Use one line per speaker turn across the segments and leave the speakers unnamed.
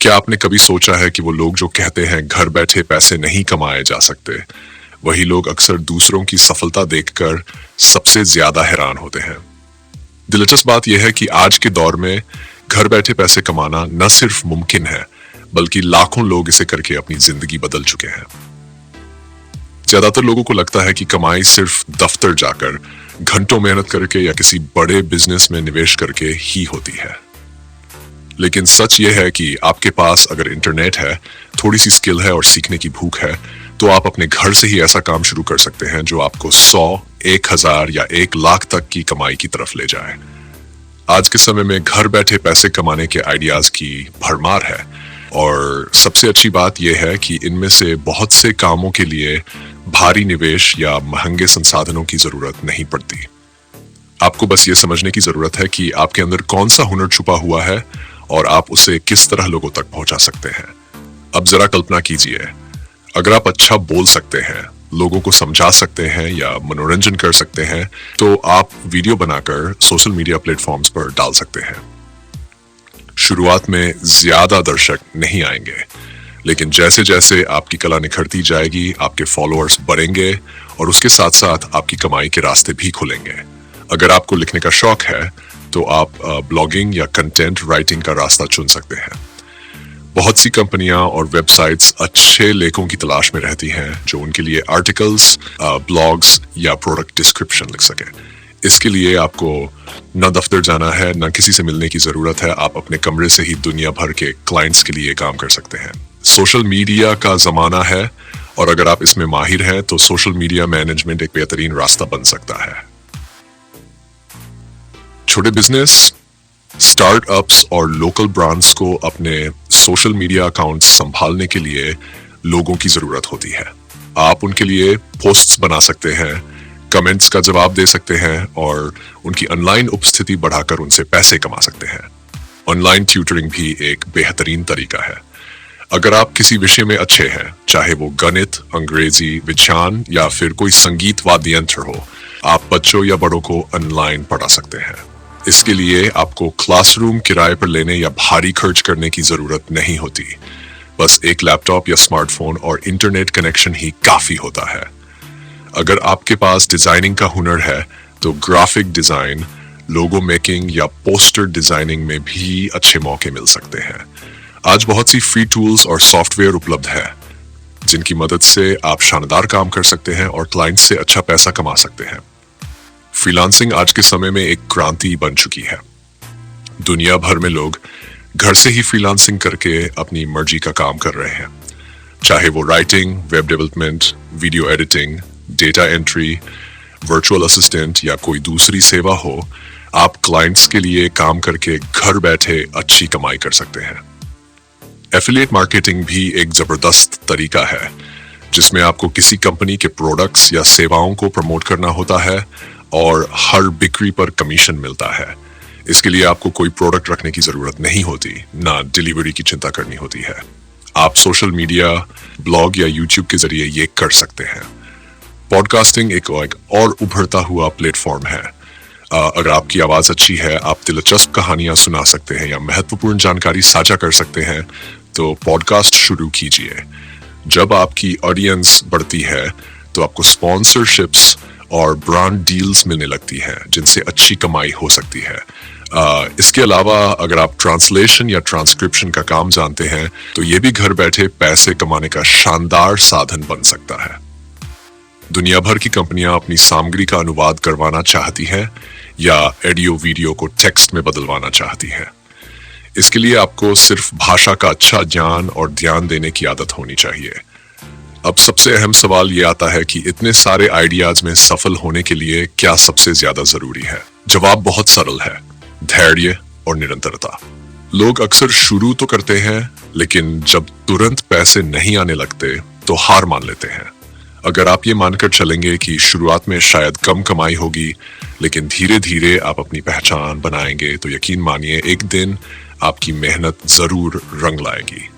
क्या आपने कभी सोचा है कि वो लोग जो कहते हैं घर बैठे पैसे नहीं कमाए जा सकते, वही लोग अक्सर दूसरों की सफलता देखकर सबसे ज्यादा हैरान होते हैं। दिलचस्प बात यह है कि आज के दौर में घर बैठे पैसे कमाना न सिर्फ मुमकिन है, बल्कि लाखों लोग इसे करके अपनी जिंदगी बदल चुके हैं। ज्यादातर लोगों को लगता है कि कमाई सिर्फ दफ्तर जाकर घंटों मेहनत करके या किसी बड़े बिजनेस में निवेश करके ही होती है। लेकिन सच यह है कि आपके पास अगर इंटरनेट है, थोड़ी सी स्किल है और सीखने की भूख है, तो आप अपने घर से ही ऐसा काम शुरू कर सकते हैं जो आपको 100, 1000 या 1 लाख तक की कमाई की तरफ ले जाए। आज के समय में घर बैठे पैसे कमाने के आइडियाज की भरमार है और सबसे अच्छी बात यह है कि इनमें से बहुत से कामों के लिए भारी निवेश या महंगे संसाधनों की जरूरत नहीं पड़ती। आपको बस ये समझने की जरूरत है कि आपके अंदर कौन सा हुनर छुपा हुआ है और आप उसे किस तरह लोगों तक पहुंचा सकते हैं। अब जरा कल्पना कीजिए, अगर आप अच्छा बोल सकते हैं, लोगों को समझा सकते हैं या मनोरंजन कर सकते हैं, तो आप वीडियो बनाकर सोशल मीडिया प्लेटफॉर्म्स पर डाल सकते हैं। शुरुआत में ज्यादा दर्शक नहीं आएंगे, लेकिन जैसे जैसे आपकी कला निखरती जाएगी, आपके फॉलोअर्स बढ़ेंगे और उसके साथ साथ आपकी कमाई के रास्ते भी खुलेंगे। अगर आपको लिखने का शौक है, तो आप ब्लॉगिंग या कंटेंट राइटिंग का रास्ता चुन सकते हैं। बहुत सी कंपनियां और वेबसाइट्स अच्छे लेखों की तलाश में रहती हैं जो उनके लिए आर्टिकल्स, ब्लॉग्स या प्रोडक्ट डिस्क्रिप्शन लिख सके। इसके लिए आपको न दफ्तर जाना है, न किसी से मिलने की जरूरत है। आप अपने कमरे से ही दुनिया भर के क्लाइंट्स के लिए काम कर सकते हैं। सोशल मीडिया का जमाना है और अगर आप इसमें माहिर हैं तो सोशल मीडिया मैनेजमेंट एक बेहतरीन रास्ता बन सकता है। छोटे बिजनेस, स्टार्टअप्स और लोकल ब्रांड्स को अपने सोशल मीडिया अकाउंट्स संभालने के लिए लोगों की जरूरत होती है। आप उनके लिए पोस्ट्स बना सकते हैं, कमेंट्स का जवाब दे सकते हैं और उनकी ऑनलाइन उपस्थिति बढ़ाकर उनसे पैसे कमा सकते हैं। ऑनलाइन ट्यूटरिंग भी एक बेहतरीन तरीका है। अगर आप किसी विषय में अच्छे हैं, चाहे वो गणित, अंग्रेजी, विज्ञान या फिर कोई संगीत वाद्य यंत्र हो, आप बच्चों या बड़ों को ऑनलाइन पढ़ा सकते हैं। इसके लिए आपको क्लासरूम किराए पर लेने या भारी खर्च करने की जरूरत नहीं होती। बस एक लैपटॉप या स्मार्टफोन और इंटरनेट कनेक्शन ही काफी होता है। अगर आपके पास डिजाइनिंग का हुनर है, तो ग्राफिक डिजाइन, लोगो मेकिंग या पोस्टर डिजाइनिंग में भी अच्छे मौके मिल सकते हैं। आज बहुत सी फ्री टूल्स और सॉफ्टवेयर उपलब्ध है जिनकी मदद से आप शानदार काम कर सकते हैं और क्लाइंट से अच्छा पैसा कमा सकते हैं। फ्रीलांसिंग आज के समय में एक क्रांति बन चुकी है। दुनिया भर में लोग घर से ही फ्रीलांसिंग करके अपनी मर्जी का काम कर रहे हैं। चाहे वो writing, web development, video editing, data entry, virtual assistant या कोई दूसरी सेवा हो, आप क्लाइंट्स के लिए काम करके घर बैठे अच्छी कमाई कर सकते हैं। एफिलिएट मार्केटिंग भी एक जबरदस्त तरीका है जिसमें आपको किसी कंपनी के प्रोडक्ट्स या सेवाओं को प्रमोट करना होता है और हर बिक्री पर कमीशन मिलता है। इसके लिए आपको कोई प्रोडक्ट रखने की जरूरत नहीं होती, ना डिलीवरी की चिंता करनी होती है। आप सोशल मीडिया, ब्लॉग या यूट्यूब के जरिए ये कर सकते हैं। पॉडकास्टिंग एक और उभरता हुआ प्लेटफॉर्म है। अगर आपकी आवाज अच्छी है, आप दिलचस्प कहानियां सुना सकते हैं या महत्वपूर्ण जानकारी साझा कर सकते हैं, तो पॉडकास्ट शुरू कीजिए। जब आपकी ऑडियंस बढ़ती है, तो आपको स्पॉन्सरशिप्स और ब्रांड डील्स मिलने लगती हैं जिनसे अच्छी कमाई हो सकती है। इसके अलावा अगर आप ट्रांसलेशन या ट्रांसक्रिप्शन का काम जानते हैं, तो ये भी घर बैठे पैसे कमाने का शानदार साधन बन सकता है। दुनिया भर की कंपनियां अपनी सामग्री का अनुवाद करवाना चाहती हैं या ऑडियो वीडियो को टेक्स्ट में बदलवाना चाहती हैं। इसके लिए आपको सिर्फ भाषा का अच्छा ज्ञान और ध्यान देने की आदत होनी चाहिए। अब सबसे अहम सवाल ये आता है कि इतने सारे आइडियाज में सफल होने के लिए क्या सबसे ज्यादा जरूरी है? जवाब बहुत सरल है, धैर्य और निरंतरता। लोग अक्सर शुरू तो करते हैं, लेकिन जब तुरंत पैसे नहीं आने लगते तो हार मान लेते हैं। अगर आप ये मानकर चलेंगे कि शुरुआत में शायद कम कमाई होगी, लेकिन धीरे धीरे आप अपनी पहचान बनाएंगे, तो यकीन मानिए एक दिन आपकी मेहनत जरूर रंग लाएगी।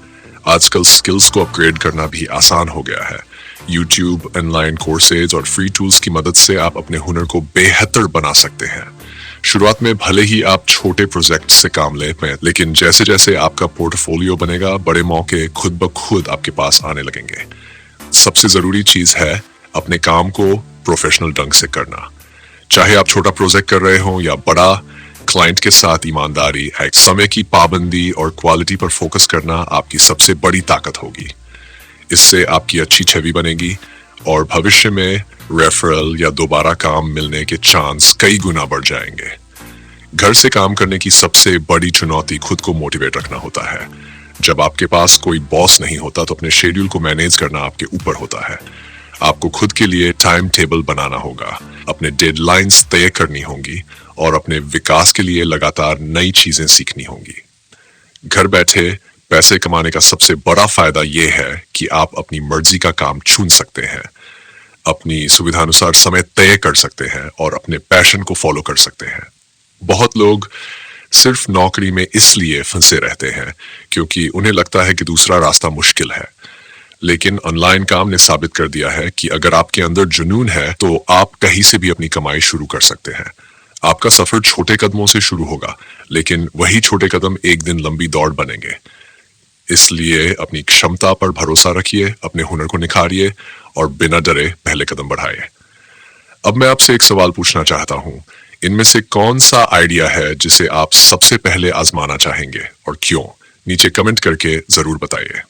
आजकल स्किल्स को अपग्रेड करना भी आसान हो गया है। YouTube, ऑनलाइन कोर्सेज और फ्री टूल्स की मदद से आप अपने हुनर को बेहतर बना सकते हैं। शुरुआत में भले ही आप छोटे प्रोजेक्ट से काम ले पाएं, लेकिन जैसे जैसे आपका पोर्टफोलियो बनेगा, बड़े मौके खुद ब खुद आपके पास आने लगेंगे। सबसे जरूरी चीज है अपने काम को प्रोफेशनल ढंग से करना। चाहे आप छोटा प्रोजेक्ट कर रहे हो या बड़ा, क्लाइंट के साथ ईमानदारी, समय की पाबंदी और क्वालिटी पर फोकस करना आपकी सबसे बड़ी ताकत होगी। इससे आपकी अच्छी छवि बनेगी और भविष्य में रेफरल या दोबारा काम मिलने के चांस कई गुना बढ़ जाएंगे। घर से काम करने की सबसे बड़ी चुनौती खुद को मोटिवेट रखना होता है। जब आपके पास कोई बॉस नहीं होता तो अपने शेड्यूल को मैनेज करना आपके ऊपर होता है। आपको खुद के लिए टाइम टेबल बनाना होगा, अपने डेडलाइंस तय करनी होंगी और अपने विकास के लिए लगातार नई चीजें सीखनी होंगी। घर बैठे पैसे कमाने का सबसे बड़ा फायदा यह है कि आप अपनी मर्जी का काम चुन सकते हैं, अपनी सुविधानुसार समय तय कर सकते हैं और अपने पैशन को फॉलो कर सकते हैं। बहुत लोग सिर्फ नौकरी में इसलिए फंसे रहते हैं क्योंकि उन्हें लगता है कि दूसरा रास्ता मुश्किल है। लेकिन ऑनलाइन काम ने साबित कर दिया है कि अगर आपके अंदर जुनून है तो आप कहीं से भी अपनी कमाई शुरू कर सकते हैं। आपका सफर छोटे कदमों से शुरू होगा, लेकिन वही छोटे कदम एक दिन लंबी दौड़ बनेंगे। इसलिए अपनी क्षमता पर भरोसा रखिए, अपने हुनर को निखारिए और बिना डरे पहले कदम बढ़ाइए। अब मैं आपसे एक सवाल पूछना चाहता हूं, इनमें से कौन सा आइडिया है जिसे आप सबसे पहले आजमाना चाहेंगे और क्यों? नीचे कमेंट करके जरूर बताइए।